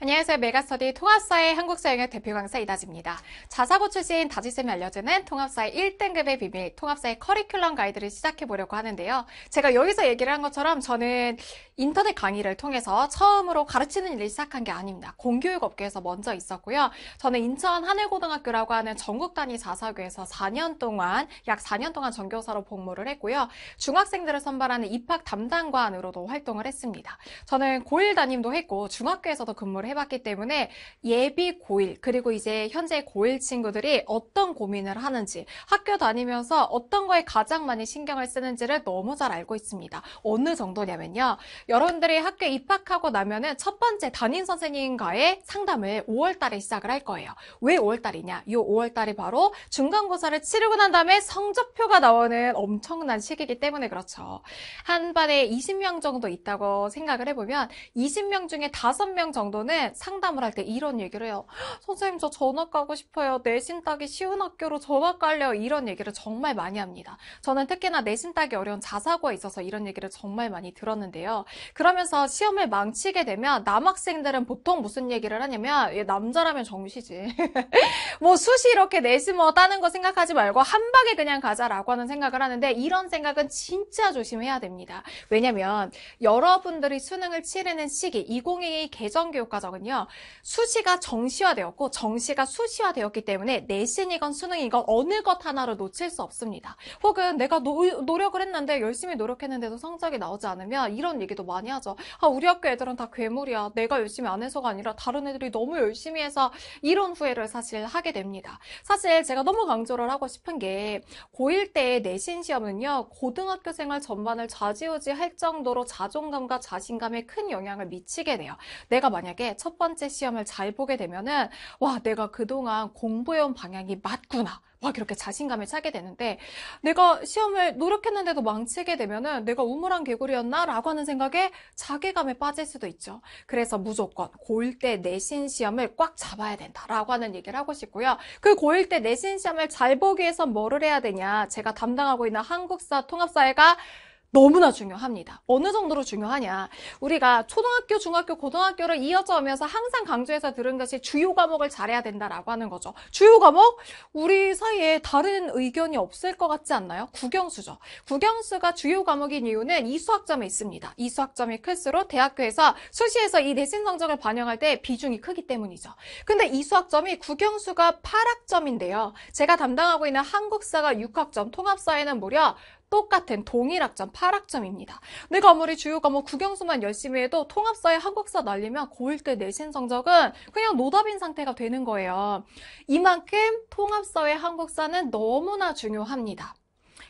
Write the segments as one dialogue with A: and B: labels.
A: 안녕하세요. 메가스터디 통합사의 한국사 영역 대표 강사 이다지입니다. 자사고 출신 다지쌤이 알려주는 통합사의 1등급의 비밀, 통합사의 커리큘럼 가이드를 시작해보려고 하는데요. 제가 여기서 얘기를 한 것처럼 저는 인터넷 강의를 통해서 처음으로 가르치는 일을 시작한 게 아닙니다. 공교육 업계에서 먼저 있었고요. 저는 인천 하늘고등학교라고 하는 전국 단위 자사고에서 4년 동안, 약 4년 동안 전교사로 복무를 했고요. 중학생들을 선발하는 입학 담당관으로도 활동을 했습니다. 저는 고1 담임도 했고 중학교에서도 근무를 해봤기 때문에 예비 고1 그리고 이제 현재 고1 친구들이 어떤 고민을 하는지 학교 다니면서 어떤 거에 가장 많이 신경을 쓰는지를 너무 잘 알고 있습니다. 어느 정도냐면요. 여러분들이 학교에 입학하고 나면은 첫 번째 담임 선생님과의 상담을 5월 달에 시작을 할 거예요. 왜 5월 달이냐? 이 5월 달이 바로 중간고사를 치르고 난 다음에 성적표가 나오는 엄청난 시기이기 때문에 그렇죠. 한 반에 20명 정도 있다고 생각을 해보면 20명 중에 5명 정도는 상담을 할 때 이런 얘기를 해요. 선생님, 저 전학 가고 싶어요. 내신 따기 쉬운 학교로 전학 갈래요. 이런 얘기를 정말 많이 합니다. 저는 특히나 내신 따기 어려운 자사고에 있어서 이런 얘기를 정말 많이 들었는데요. 그러면서 시험을 망치게 되면 남학생들은 보통 무슨 얘기를 하냐면 얘 남자라면 정시지. 뭐 수시 이렇게 내신 뭐 따는 거 생각하지 말고 한 방에 그냥 가자라고 하는 생각을 하는데 이런 생각은 진짜 조심해야 됩니다. 왜냐면 여러분들이 수능을 치르는 시기 2022 개정교육과정은요. 수시가 정시화되었고 정시가 수시화되었기 때문에 내신이건 수능이건 어느 것 하나로 놓칠 수 없습니다. 혹은 내가 노력을 했는데 열심히 노력했는데도 성적이 나오지 않으면 이런 얘기도 많이 하죠. 아, 우리 학교 애들은 다 괴물이야. 내가 열심히 안 해서가 아니라 다른 애들이 너무 열심히 해서 이런 후회를 사실 하게 됩니다. 사실 제가 너무 강조를 하고 싶은 게 고1 때의 내신 시험은요. 고등학교 생활 전반을 좌지우지할 정도로 자존감과 자신감에 큰 영향을 미치게 돼요. 내가 만약에 첫 번째 시험을 잘 보게 되면은 와, 내가 그동안 공부해온 방향이 맞구나. 막 이렇게 자신감을 차게 되는데 내가 시험을 노력했는데도 망치게 되면은 내가 우물한 개구리였나? 라고 하는 생각에 자괴감에 빠질 수도 있죠. 그래서 무조건 고1 때 내신 시험을 꽉 잡아야 된다라고 하는 얘기를 하고 싶고요. 그 고1 때 내신 시험을 잘 보기 위해서 뭐를 해야 되냐? 제가 담당하고 있는 한국사 통합사회가 너무나 중요합니다. 어느 정도로 중요하냐. 우리가 초등학교, 중학교, 고등학교를 이어져 오면서 항상 강조해서 들은 것이 주요 과목을 잘해야 된다라고 하는 거죠. 주요 과목? 우리 사이에 다른 의견이 없을 것 같지 않나요? 국영수죠. 국영수가 주요 과목인 이유는 이 수학점에 있습니다. 이 수학점이 클수록 대학교에서 수시에서 이 내신 성적을 반영할 때 비중이 크기 때문이죠. 근데 이 수학점이 국영수가 8학점인데요. 제가 담당하고 있는 한국사가 6학점, 통합사회는 무려 똑같은 동일 학점 8학점입니다. 내가 아무리 주요 과목 국영수만 열심히 해도 통합사회 한국사 날리면 고1 때 내신 성적은 그냥 노답인 상태가 되는 거예요. 이만큼 통합사회 한국사는 너무나 중요합니다.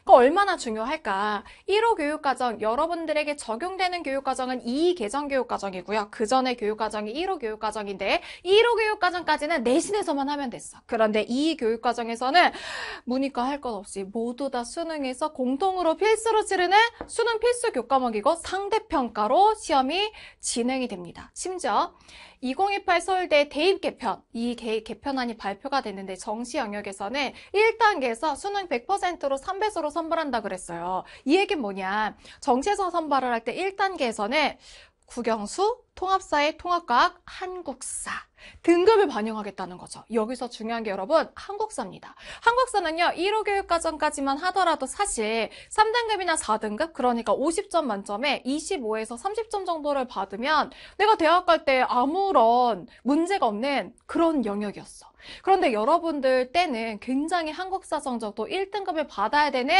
A: 얼마나 중요할까? 1호 교육과정, 여러분들에게 적용되는 교육과정은 2 개정교육과정이고요. 그 전에 교육과정이 1호 교육과정인데 1호 교육과정까지는 내신에서만 하면 됐어. 그런데 2 교육과정에서는 문이과 할 것 없이 모두 다 수능에서 공통으로 필수로 치르는 수능 필수 교과목이고 상대평가로 시험이 진행이 됩니다. 심지어 2028 서울대 대입 개편, 이 개편안이 발표가 됐는데 정시 영역에서는 1단계에서 수능 100%로 3배수로 선발한다 그랬어요. 이 얘기는 뭐냐? 정시에서 선발을 할 때 1단계에서는 국영수, 통합사회, 통합과학, 한국사 등급을 반영하겠다는 거죠. 여기서 중요한 게 여러분 한국사입니다. 한국사는요 1호 교육과정까지만 하더라도 사실 3등급이나 4등급 그러니까 50점 만점에 25에서 30점 정도를 받으면 내가 대학 갈 때 아무런 문제가 없는 그런 영역이었어. 그런데 여러분들 때는 굉장히 한국사 성적도 1등급을 받아야 되는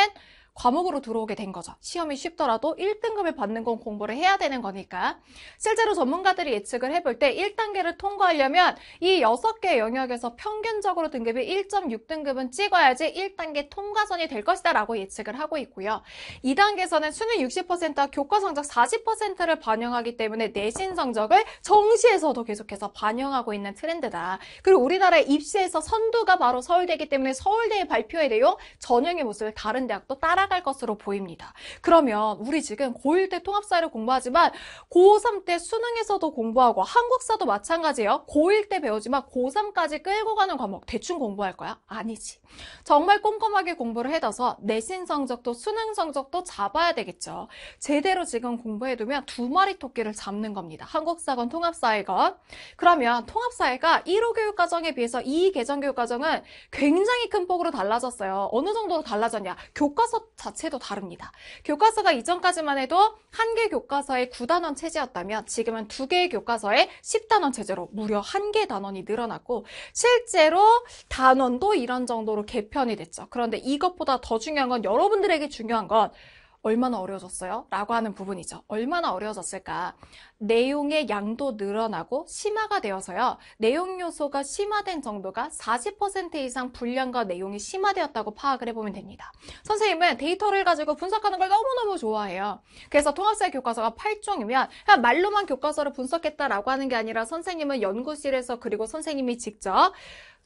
A: 과목으로 들어오게 된 거죠. 시험이 쉽더라도 1등급을 받는 건 공부를 해야 되는 거니까. 실제로 전문가들이 예측을 해볼 때 1단계를 통과하려면 이 6개 영역에서 평균적으로 등급이 1.6등급은 찍어야지 1단계 통과선이 될 것이다 라고 예측을 하고 있고요. 2단계에서는 수능 60%와 교과 성적 40%를 반영하기 때문에 내신 성적을 정시에서도 계속해서 반영하고 있는 트렌드다. 그리고 우리나라의 입시에서 선두가 바로 서울대이기 때문에 서울대의 발표에 대요 전형의 모습을 다른 대학도 따라 따라갈 것으로 보입니다. 그러면 우리 지금 고1 때 통합사회를 공부하지만 고3 때 수능에서도 공부하고 한국사도 마찬가지예요. 고1 때 배우지만 고3까지 끌고 가는 과목 대충 공부할 거야? 아니지. 정말 꼼꼼하게 공부를 해둬서 내신 성적도 수능 성적도 잡아야 되겠죠. 제대로 지금 공부해두면 두 마리 토끼를 잡는 겁니다. 한국사건 통합사회건. 그러면 통합사회가 1호 교육과정에 비해서 2 개정교육과정은 굉장히 큰 폭으로 달라졌어요. 어느 정도로 달라졌냐? 교과서 자체도 다릅니다. 교과서가 이전까지만 해도 한 개 교과서에 9단원 체제였다면 지금은 2개의 교과서에 10단원 체제로 무려 1개 단원이 늘어났고 실제로 단원도 이런 정도로 개편이 됐죠. 그런데 이것보다 더 중요한 건 여러분들에게 중요한 건 얼마나 어려워졌어요? 라고 하는 부분이죠. 얼마나 어려워졌을까? 내용의 양도 늘어나고 심화가 되어서요. 내용 요소가 심화된 정도가 40% 이상 분량과 내용이 심화되었다고 파악을 해보면 됩니다. 선생님은 데이터를 가지고 분석하는 걸 너무너무 좋아해요. 그래서 통합사회 교과서가 8종이면 그냥 말로만 교과서를 분석했다라고 하는 게 아니라 선생님은 연구실에서 그리고 선생님이 직접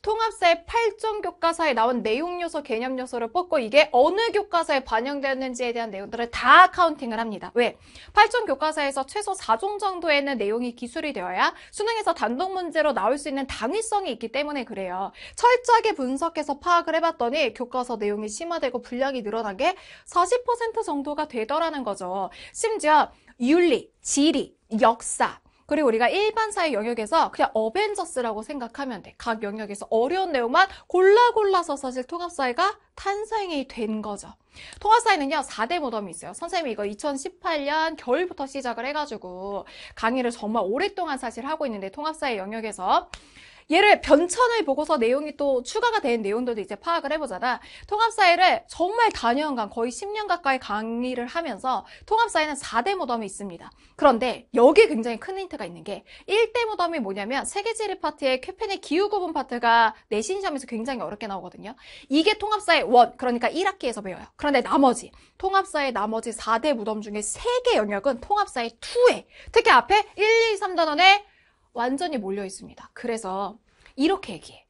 A: 통합사회 8종 교과서에 나온 내용 요소, 개념 요소를 뽑고 이게 어느 교과서에 반영되었는지에 대한 내용들을 다 카운팅을 합니다. 왜? 8종 교과서에서 최소 4종 정도에는 내용이 기술이 되어야 수능에서 단독 문제로 나올 수 있는 당위성이 있기 때문에 그래요. 철저하게 분석해서 파악을 해봤더니 교과서 내용이 심화되고 분량이 늘어난 게 40% 정도가 되더라는 거죠. 심지어 윤리, 지리, 역사, 그리고 우리가 일반사회 영역에서 그냥 어벤져스라고 생각하면 돼. 각 영역에서 어려운 내용만 골라서 사실 통합사회가 탄생이 된 거죠. 통합사회는요, 4대 무덤이 있어요. 선생님이 이거 2018년 겨울부터 시작을 해가지고 강의를 정말 오랫동안 사실 하고 있는데 통합사회 영역에서 얘를 변천을 보고서 내용이 또 추가가 된 내용들도 이제 파악을 해보잖아. 통합사회를 정말 단연간 거의 10년 가까이 강의를 하면서 통합사회는 4대 무덤이 있습니다. 그런데 여기에 굉장히 큰 힌트가 있는 게 1대 무덤이 뭐냐면 세계지리 파트의 쾌펜의 기후구분 파트가 내신 시험에서 굉장히 어렵게 나오거든요. 이게 통합사회 1, 그러니까 1학기에서 배워요. 그런데 나머지 통합사회 나머지 4대 무덤 중에 3개 영역은 통합사회 2에 특히 앞에 1, 2, 3단원에 완전히 몰려 있습니다. 그래서 이렇게 얘기해.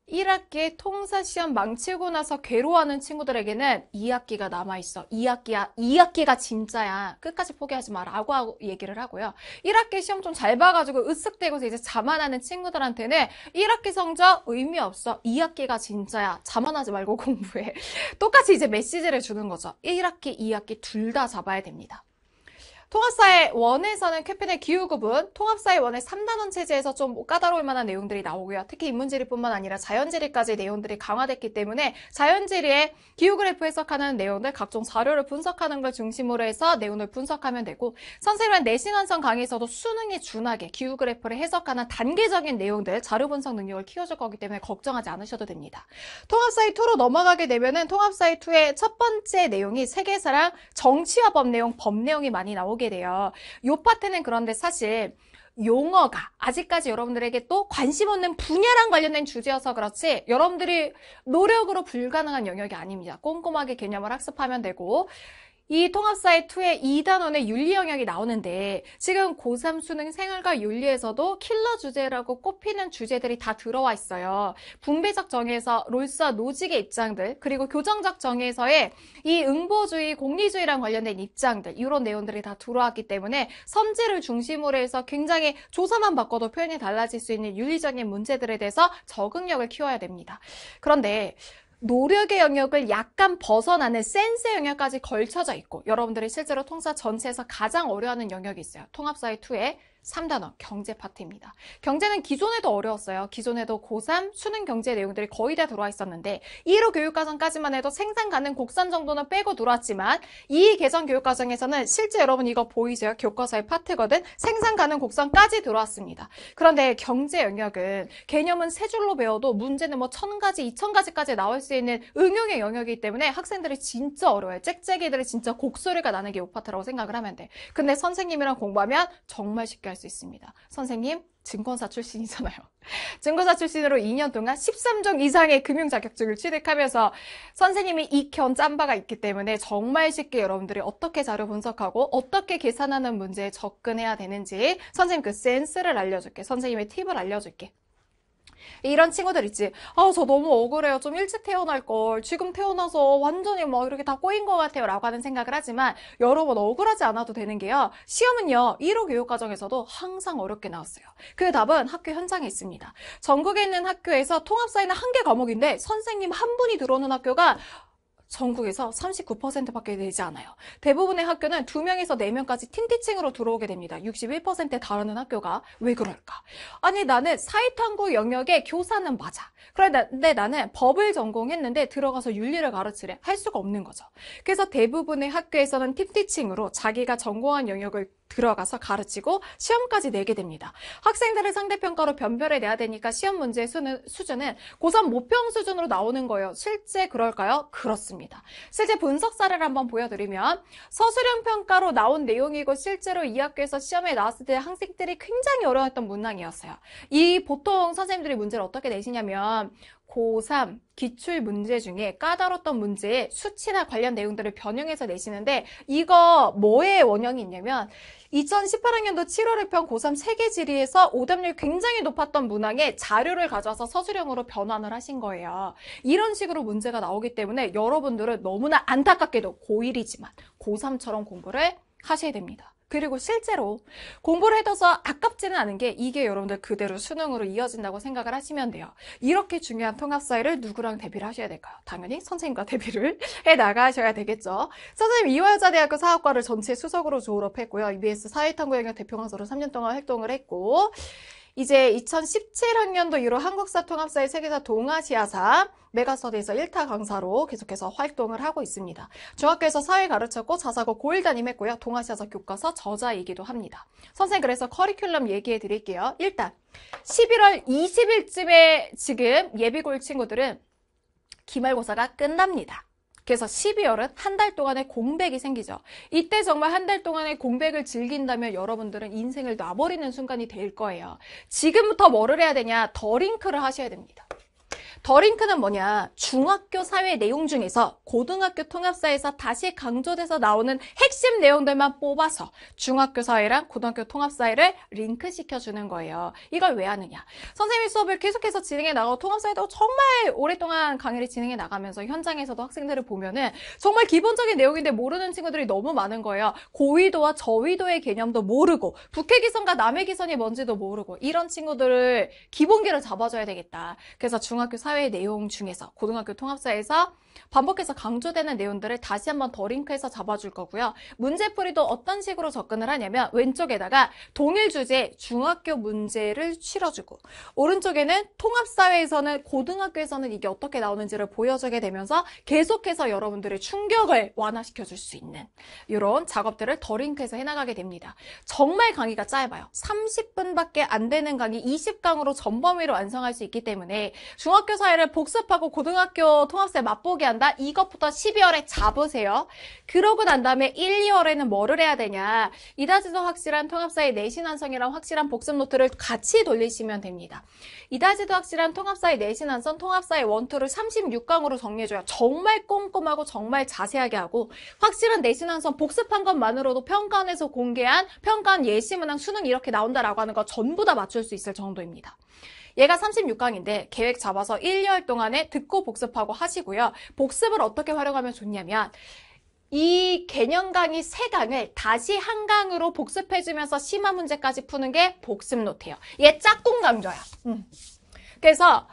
A: 1학기에 통사시험 망치고 나서 괴로워하는 친구들에게는 2학기가 남아있어. 2학기가 진짜야. 끝까지 포기하지 마. 라고 얘기를 하고요. 1학기 시험 좀 잘 봐가지고 으쓱대고서 이제 자만하는 친구들한테는 1학기 성적 의미 없어. 2학기가 진짜야. 자만하지 말고 공부해. 똑같이 이제 메시지를 주는 거죠. 1학기, 2학기 둘 다 잡아야 됩니다. 통합사회 1에서는 쾌펜의 기후구분, 통합사회 1의 3단원 체제에서 좀 까다로울 만한 내용들이 나오고요. 특히 인문지리뿐만 아니라 자연지리까지 내용들이 강화됐기 때문에 자연지리의 기후그래프 해석하는 내용들, 각종 자료를 분석하는 걸 중심으로 해서 내용을 분석하면 되고 선생님은 내신 완성 강의에서도 수능에 준하게 기후그래프를 해석하는 단계적인 내용들, 자료 분석 능력을 키워줄 거기 때문에 걱정하지 않으셔도 됩니다. 통합사회 2로 넘어가게 되면은 통합사회 2의 첫 번째 내용이 세계사랑 정치와 법 내용이 많이 나오게 돼요. 요 파트는 그런데 사실 용어가 아직까지 여러분들에게 또 관심 없는 분야랑 관련된 주제여서 그렇지 여러분들이 노력으로 불가능한 영역이 아닙니다. 꼼꼼하게 개념을 학습하면 되고 이 통합사회 2의 2단원의 윤리 영역이 나오는데 지금 고3 수능 생활과 윤리에서도 킬러 주제라고 꼽히는 주제들이 다 들어와 있어요. 분배적 정의에서 롤스와 노직의 입장들 그리고 교정적 정의에서의 이 응보주의, 공리주의랑 관련된 입장들 이런 내용들이 다 들어왔기 때문에 선지를 중심으로 해서 굉장히 조사만 바꿔도 표현이 달라질 수 있는 윤리적인 문제들에 대해서 적응력을 키워야 됩니다. 그런데 노력의 영역을 약간 벗어나는 센스의 영역까지 걸쳐져 있고 여러분들이 실제로 통사 전체에서 가장 어려워하는 영역이 있어요. 통합사회 2의 3단원 경제 파트입니다. 경제는 기존에도 어려웠어요. 기존에도 고3 수능 경제 내용들이 거의 다 들어와 있었는데 1호 교육과정까지만 해도 생산 가능 곡선 정도는 빼고 들어왔지만 이 개정 교육과정에서는 실제 여러분 이거 보이세요? 교과서의 파트거든. 생산 가능 곡선까지 들어왔습니다. 그런데 경제 영역은 개념은 세 줄로 배워도 문제는 뭐 1000가지, 2000가지까지 나올 수 있는 응용의 영역이기 때문에 학생들이 진짜 어려워요. 짹짹이들이 진짜 곡소리가 나는 게 이 파트라고 생각을 하면 돼. 근데 선생님이랑 공부하면 정말 쉽게 할 수 있습니다. 선생님 증권사 출신이잖아요. 증권사 출신으로 2년 동안 13종 이상의 금융 자격증을 취득하면서 선생님이 익혀온 짬바가 있기 때문에 정말 쉽게 여러분들이 어떻게 자료 분석하고 어떻게 계산하는 문제에 접근해야 되는지 선생님 그 센스를 알려줄게. 선생님의 팁을 알려줄게. 이런 친구들 있지. 아, 저 너무 억울해요. 좀 일찍 태어날 걸. 지금 태어나서 완전히 막 이렇게 다 꼬인 것 같아요. 라고 하는 생각을 하지만 여러분 억울하지 않아도 되는 게요. 시험은요. 1호 교육과정에서도 항상 어렵게 나왔어요. 그 답은 학교 현장에 있습니다. 전국에 있는 학교에서 통합사회는 한 개 과목인데 선생님 한 분이 들어오는 학교가 전국에서 39%밖에 되지 않아요. 대부분의 학교는 2명에서 4명까지 팀티칭으로 들어오게 됩니다. 61%에 달하는 학교가 왜 그럴까? 아니 나는 사회탐구 영역의 교사는 맞아. 그런데 나는 법을 전공했는데 들어가서 윤리를 가르치래. 할 수가 없는 거죠. 그래서 대부분의 학교에서는 팀티칭으로 자기가 전공한 영역을 들어가서 가르치고 시험까지 내게 됩니다. 학생들을 상대평가로 변별해 내야 되니까 시험 문제의 수준은 고3 모평 수준으로 나오는 거예요. 실제 그럴까요? 그렇습니다. 실제 분석 사례를 한번 보여드리면 서술형 평가로 나온 내용이고 실제로 이 학교에서 시험에 나왔을 때 학생들이 굉장히 어려웠던 문항이었어요. 이 보통 선생님들이 문제를 어떻게 내시냐면 고3 기출 문제 중에 까다로웠던 문제에 수치나 관련 내용들을 변형해서 내시는데 이거 뭐의 원형이 있냐면 2018학년도 7월 1편 고3 세계지리에서 오답률 굉장히 높았던 문항에 자료를 가져와서 서술형으로 변환을 하신 거예요. 이런 식으로 문제가 나오기 때문에 여러분들은 너무나 안타깝게도 고1이지만 고3처럼 공부를 하셔야 됩니다. 그리고 실제로 공부를 해둬서 아깝지는 않은 게 이게 여러분들 그대로 수능으로 이어진다고 생각을 하시면 돼요. 이렇게 중요한 통합사회를 누구랑 대비를 하셔야 될까요? 당연히 선생님과 대비를 해나가셔야 되겠죠. 선생님 이화여자대학교 사학과를 전체 수석으로 졸업했고요. EBS 사회탐구 영역 대표 강사로 3년 동안 활동을 했고 이제 2017학년도 이후 한국사 통합사회 세계사 동아시아사 메가스터디에서 1타 강사로 계속해서 활동을 하고 있습니다. 중학교에서 사회 가르쳤고 자사고 고1 담임했고요. 동아시아사 교과서 저자이기도 합니다. 선생님 그래서 커리큘럼 얘기해 드릴게요. 일단 11월 20일쯤에 지금 예비고1 친구들은 기말고사가 끝납니다. 그래서 12월은 한 달 동안의 공백이 생기죠. 이때 정말 한 달 동안의 공백을 즐긴다면 여러분들은 인생을 놔버리는 순간이 될 거예요. 지금부터 뭐를 해야 되냐? 더링크를 하셔야 됩니다. 더링크는 뭐냐? 중학교 사회 내용 중에서 고등학교 통합사에서 다시 강조돼서 나오는 핵심 내용들만 뽑아서 중학교 사회랑 고등학교 통합사회를 링크시켜주는 거예요. 이걸 왜 하느냐? 선생님이 수업을 계속해서 진행해 나가고 통합사회도 정말 오랫동안 강의를 진행해 나가면서 현장에서도 학생들을 보면은 정말 기본적인 내용인데 모르는 친구들이 너무 많은 거예요. 고위도와 저위도의 개념도 모르고 북해기선과 남해기선이 뭔지도 모르고 이런 친구들을 기본기를 잡아줘야 되겠다. 그래서 중학교 사회 내용 중에서 고등학교 통합사에서 반복해서 강조되는 내용들을 다시 한번 더 링크해서 잡아줄 거고요. 문제풀이도 어떤 식으로 접근을 하냐면 왼쪽에다가 동일 주제 중학교 문제를 실어주고 오른쪽에는 통합사회에서는 고등학교에서는 이게 어떻게 나오는지를 보여주게 되면서 계속해서 여러분들의 충격을 완화시켜줄 수 있는 이런 작업들을 더 링크해서 해나가게 됩니다. 정말 강의가 짧아요. 30분밖에 안 되는 강의 20강으로 전범위로 완성할 수 있기 때문에 중학교 사회를 복습하고 고등학교 통합사회 맛보게 한다? 이것부터 12월에 잡으세요. 그러고 난 다음에 1, 2월에는 뭐를 해야 되냐? 이다지도 확실한 통합사회 내신 완성이랑 확실한 복습 노트를 같이 돌리시면 됩니다. 이다지도 확실한 통합사회 내신 완성, 통합사회 원투를 36강으로 정리해줘요. 정말 꼼꼼하고 정말 자세하게 하고 확실한 내신 완성 복습한 것만으로도 평가원에서 공개한 평가원 예시문항 수능 이렇게 나온다라고 하는 거 전부 다 맞출 수 있을 정도입니다. 얘가 36강인데 계획 잡아서 1, 2월 동안에 듣고 복습하고 하시고요. 복습을 어떻게 활용하면 좋냐면 이 개념 강의 3강을 다시 한 강으로 복습해주면서 심화 문제까지 푸는 게 복습 노트예요. 얘 짝꿍 강좌야. 그래서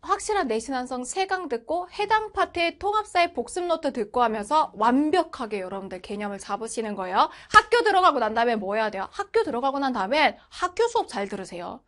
A: 확실한 내신 완성 3강 듣고 해당 파트의 통합사회 복습 노트 듣고 하면서 완벽하게 여러분들 개념을 잡으시는 거예요. 학교 들어가고 난 다음에 뭐 해야 돼요? 학교 들어가고 난 다음엔 학교 수업 잘 들으세요.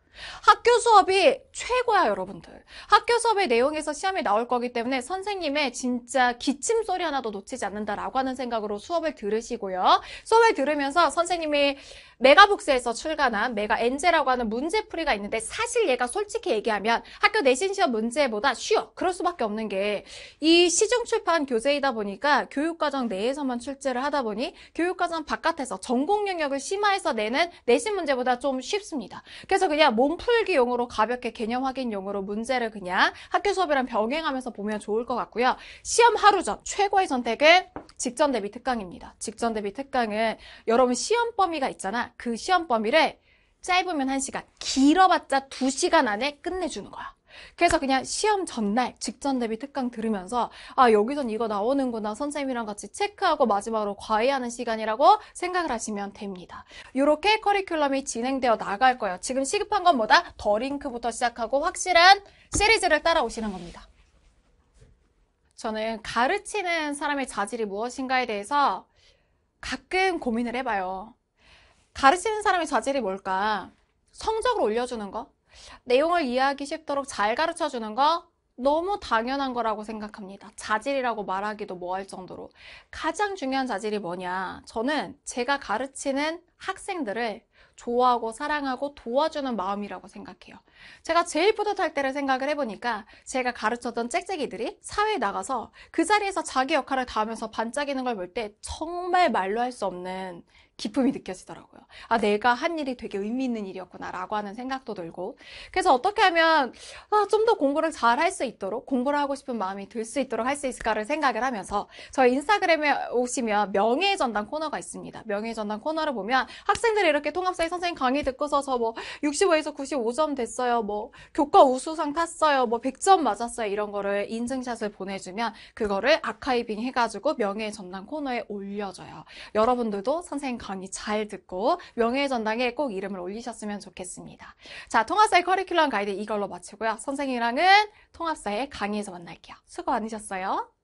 A: 학교 수업이 최고야, 여러분들. 학교 수업의 내용에서 시험이 나올 거기 때문에 선생님의 진짜 기침 소리 하나도 놓치지 않는다라고 하는 생각으로 수업을 들으시고요. 수업을 들으면서 선생님이 메가북스에서 출간한 메가 엔제라고 하는 문제풀이가 있는데 사실 얘가 솔직히 얘기하면 학교 내신 시험 문제보다 쉬워. 그럴 수밖에 없는 게 이 시중 출판 교재이다 보니까 교육과정 내에서만 출제를 하다 보니 교육과정 바깥에서 전공 영역을 심화해서 내는 내신 문제보다 좀 쉽습니다. 그래서 그냥 몸풀기용으로 가볍게 개념 확인용으로 문제를 그냥 학교 수업이랑 병행하면서 보면 좋을 것 같고요. 시험 하루 전 최고의 선택은 직전 대비 특강입니다. 직전 대비 특강은 여러분 시험 범위가 있잖아. 그 시험 범위를 짧으면 1시간, 길어봤자 2시간 안에 끝내주는 거야. 그래서 그냥 시험 전날 직전 대비 특강 들으면서 아, 여기선 이거 나오는구나. 선생님이랑 같이 체크하고 마지막으로 과외하는 시간이라고 생각을 하시면 됩니다. 이렇게 커리큘럼이 진행되어 나갈 거예요. 지금 시급한 건 뭐다? 더 링크부터 시작하고 확실한 시리즈를 따라오시는 겁니다. 저는 가르치는 사람의 자질이 무엇인가에 대해서 가끔 고민을 해봐요. 가르치는 사람의 자질이 뭘까? 성적을 올려주는 거? 내용을 이해하기 쉽도록 잘 가르쳐주는 거? 너무 당연한 거라고 생각합니다. 자질이라고 말하기도 뭐할 정도로. 가장 중요한 자질이 뭐냐? 저는 제가 가르치는 학생들을 좋아하고 사랑하고 도와주는 마음이라고 생각해요. 제가 제일 뿌듯할 때를 생각을 해보니까 제가 가르쳤던 짹짹이들이 사회에 나가서 그 자리에서 자기 역할을 다하면서 반짝이는 걸 볼 때 정말 말로 할 수 없는 기쁨이 느껴지더라고요. 아, 내가 한 일이 되게 의미 있는 일이었구나 라고 하는 생각도 들고. 그래서 어떻게 하면 좀 더 공부를 잘 할 수 있도록, 공부를 하고 싶은 마음이 들 수 있도록 할 수 있을까를 생각을 하면서 저희 인스타그램에 오시면 명예의 전당 코너가 있습니다. 명예의 전당 코너를 보면 학생들이 이렇게 통합사회 선생님 강의 듣고서 저 뭐 65에서 95점 됐어요. 뭐 교과 우수상 탔어요. 뭐 100점 맞았어요. 이런 거를 인증샷을 보내주면 그거를 아카이빙 해가지고 명예의 전당 코너에 올려줘요. 여러분들도 선생님 강의 잘 듣고 명예의 전당에 꼭 이름을 올리셨으면 좋겠습니다. 자, 통합사회 커리큘럼 가이드 이걸로 마치고요. 선생님이랑은 통합사회 강의에서 만날게요. 수고 많으셨어요.